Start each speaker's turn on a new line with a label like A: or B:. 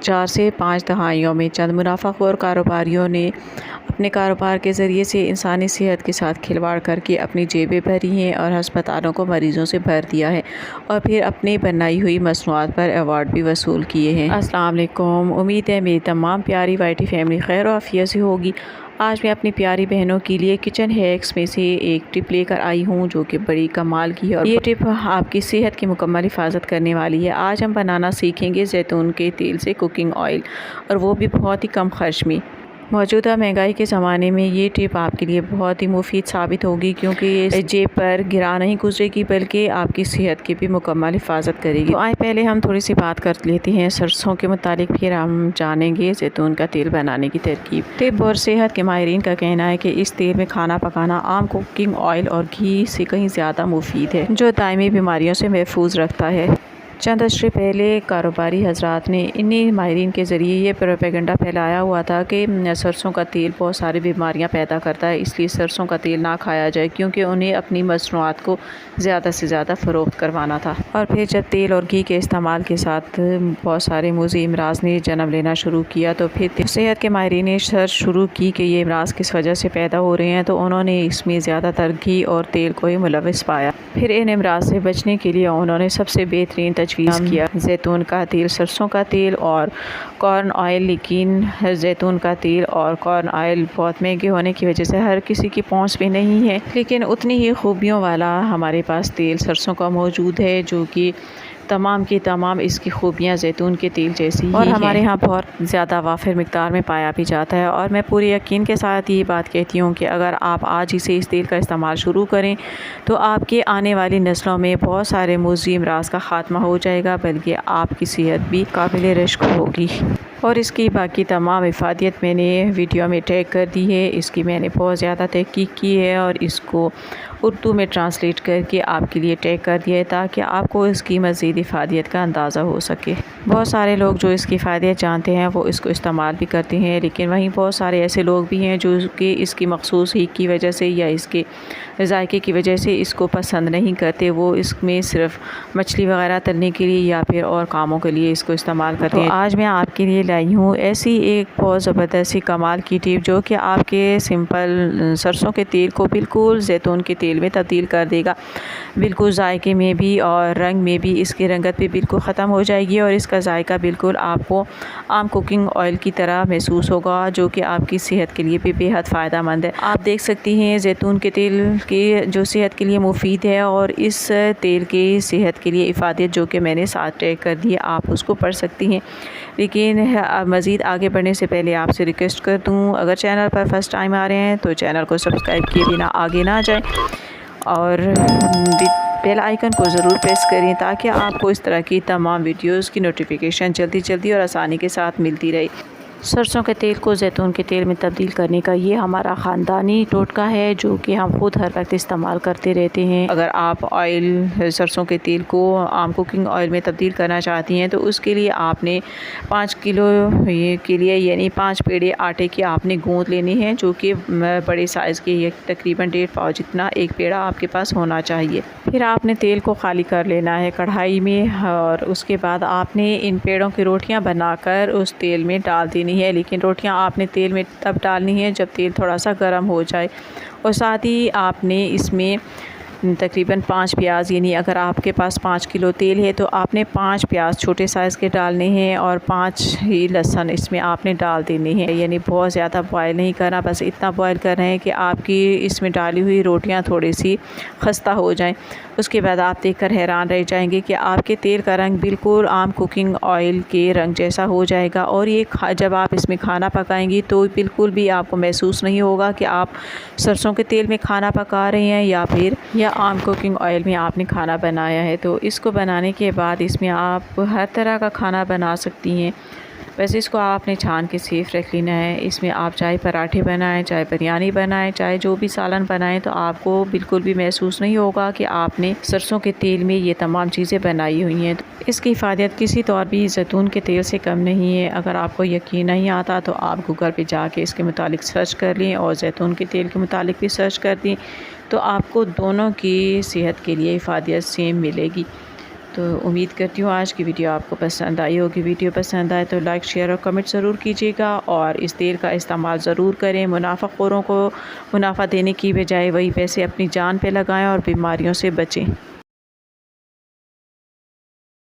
A: 4 से 5 दहाइयों में चंद मुनाफाखोर कारोबारियों ने अपने कारोबार के ज़रिए से इंसानी सेहत के साथ खिलवाड़ करके अपनी जेबें भरी हैं और अस्पतालों को मरीज़ों से भर दिया है और फिर अपनी बनाई हुई मसनूआत पर अवार्ड भी वसूल किए हैं। अस्सलाम वालेकुम। उम्मीद है मेरी तमाम प्यारी वाइटी फैमिली खैर आफियत से होगी। आज मैं अपनी प्यारी बहनों के लिए किचन हैक्स में से एक टिप लेकर आई हूँ जो कि बड़ी कमाल की है और ये टिप आपकी सेहत की मुकम्मल हिफाजत करने वाली है। आज हम बनाना सीखेंगे जैतून के तेल से कुकिंग ऑयल, और वो भी बहुत ही कम खर्च में। मौजूदा महंगाई के ज़माने में ये टिप आपके लिए बहुत ही मुफीद साबित होगी, क्योंकि ये जेब पर गिरा नहीं गुजरेगी बल्कि आपकी सेहत की भी मुकम्मल हिफाजत करेगी। तो आए पहले हम थोड़ी सी बात कर लेते हैं सरसों के मुतालिक, फिर हम जानेंगे जैतून का तेल बनाने की तरकीब। तिब और सेहत के माहिरीन का कहना है कि इस तेल में खाना पकाना आम कुकिंग ऑयल और घी से कहीं ज़्यादा मुफीद है, जो दायमी बीमारियों से महफूज रखता है। चंद अर्से पहले कारोबारी हजरात ने इन्हीं माहिरीन के ज़रिए ये प्रोपेगेंडा फैलाया हुआ था कि सरसों का तेल बहुत सारी बीमारियां पैदा करता है, इसलिए सरसों का तेल ना खाया जाए, क्योंकि उन्हें अपनी मसनूआत को ज़्यादा से ज़्यादा फ़रोख्त करवाना था। और फिर जब तेल और घी के इस्तेमाल के साथ बहुत सारे मुज़ी इमराज ने जन्म लेना शुरू किया, तो फिर सेहत के माहिरीन ने सर्च शुरू की कि ये इमराज किस वजह से पैदा हो रहे हैं, तो उन्होंने इसमें ज़्यादातर घी और तेल को ही मुलविस पाया। फिर इन इमराज से बचने के लिए उन्होंने सबसे बेहतरीन तजवीज़ किया जैतून का तेल, सरसों का तेल और कॉर्न ऑयल। लेकिन जैतून का तेल और कॉर्न ऑयल बहुत महंगे होने की वजह से हर किसी की पहुंच में नहीं है, लेकिन उतनी ही खूबियों वाला हमारे पास तेल सरसों का मौजूद है, जो कि तमाम की तमाम इसकी खूबियाँ जैतून के तेल जैसी और हमारे यहाँ बहुत ज़्यादा वाफिर मिक़दार में पाया भी जाता है। और मैं पूरे यकीन के साथ ये बात कहती हूँ कि अगर आप आज ही से इस तेल का इस्तेमाल शुरू करें तो आपके आने वाली नस्लों में बहुत सारे मुज़ी अमराज़ का ख़ात्मा हो जाएगा, बल्कि आपकी सेहत भी काबिल रिश्क होगी। और इसकी बाकी तमाम इफ़ादियत मैंने वीडियो में टैग कर दी है। इसकी मैंने बहुत ज़्यादा तहकीक की है और इसको उर्दू में ट्रांसलेट करके आपके लिए टैग कर दिया है, ताकि आपको इसकी मज़ीद इफ़ादियत का अंदाज़ा हो सके। बहुत सारे लोग जो इसकी फ़ायदियत जानते हैं वो इसको इस्तेमाल भी करते हैं, लेकिन वहीं बहुत सारे ऐसे लोग भी हैं जो कि इसकी मखसूस हीक की वजह से या इसके ज़ायके की वजह से इसको पसंद नहीं करते। वो इसमें सिर्फ मछली वगैरह तलने के लिए या फिर और कामों के लिए इसको इस्तेमाल करते हैं। आज मैं आपके लिए लाई हूँ ऐसी एक बहुत ज़बरदस्त सी कमाल की टिप, जो कि आपके सिंपल सरसों के तेल को बिल्कुल जैतून के तेल में तब्दील कर देगा। बिल्कुल जायके में भी और रंग में भी इसकी रंगत भी बिल्कुल ख़त्म हो जाएगी और इसका जायका बिल्कुल आपको आम कुकिंग ऑयल की तरह महसूस होगा, जो कि आपकी सेहत के लिए भी बेहद फ़ायदा मंद है। आप देख सकती हैं जैतून के तेल के जो सेहत के लिए मुफीद है, और इस तेल के सेहत के लिए इफ़ादियत जो कि मैंने साथ टैग कर दी है, आप उसको पढ़ सकती हैं। लेकिन मज़ीद आगे बढ़ने से पहले आपसे रिक्वेस्ट कर दूँ, अगर चैनल पर फर्स्ट टाइम आ रहे हैं तो चैनल को सब्सक्राइब किए बिना आगे ना जाएं और बेल आइकन को ज़रूर प्रेस करें, ताकि आपको इस तरह की तमाम वीडियोस की नोटिफिकेशन जल्दी और आसानी के साथ मिलती रहे। सरसों के तेल को जैतून के तेल में तब्दील करने का ये हमारा ख़ानदानी टोटका है, जो कि हम खुद हर वक्त इस्तेमाल करते रहते हैं। अगर आप ऑयल सरसों के तेल को आम कुकिंग ऑयल में तब्दील करना चाहती हैं तो उसके लिए आपने 5 किलो के लिए यानी 5 पेड़े आटे की आपने गूँद लेनी है, जो कि बड़े साइज़ के ये तकरीबन 1.5 पाव जितना एक पेड़ा आपके पास होना चाहिए। फिर आपने तेल को खाली कर लेना है कढ़ाई में, और उसके बाद आपने इन पेड़ों की रोटियाँ बनाकर उस तेल में डाल देनी है। लेकिन रोटियां आपने तेल में तब डालनी है जब तेल थोड़ा सा गर्म हो जाए। और साथ ही आपने इसमें तकरीबन 5 प्याज, यानी अगर आपके पास 5 किलो तेल है तो आपने 5 प्याज छोटे साइज़ के डालने हैं और 5 ही लहसुन इसमें आपने डाल देने हैं। यानी बहुत ज़्यादा बॉयल नहीं करना, बस इतना बॉयल करना है कि आपकी इसमें डाली हुई रोटियां थोड़ी सी खस्ता हो जाएं। उसके बाद आप देखकर हैरान रह जाएंगे कि आपके तेल का रंग बिल्कुल आम कुकिंग ऑयल के रंग जैसा हो जाएगा। और ये जब आप इसमें खाना पकाएंगी तो बिल्कुल भी आपको महसूस नहीं होगा कि आप सरसों के तेल में खाना पका रहे हैं या आम कुकिंग ऑयल में आपने खाना बनाया है। तो इसको बनाने के बाद इसमें आप हर तरह का खाना बना सकती हैं। वैसे इसको आपने छान के सेफ रख लेना है। इसमें आप चाहे पराठे बनाएं, चाहे बिरयानी बनाएं, चाहे जो भी सालन बनाएं, तो आपको बिल्कुल भी महसूस नहीं होगा कि आपने सरसों के तेल में ये तमाम चीज़ें बनाई हुई हैं। इसकी इफ़ादियत किसी तौर भी जैतून के तेल से कम नहीं है। अगर आपको यकीन नहीं आता तो आप गूगल पे जाके इसके मुतालिक सर्च कर लें और जैतून के तेल के मुतालिक भी सर्च कर दें, तो आपको दोनों की सेहत के लिए इफ़ादियत सेम मिलेगी। तो उम्मीद करती हूँ आज की वीडियो आपको पसंद आई होगी। वीडियो पसंद आए तो लाइक शेयर और कमेंट ज़रूर कीजिएगा और इस तेल का इस्तेमाल ज़रूर करें। मुनाफ़ाखोरों को मुनाफा देने की बजाय वही पैसे अपनी जान पे लगाएं और बीमारियों से बचें।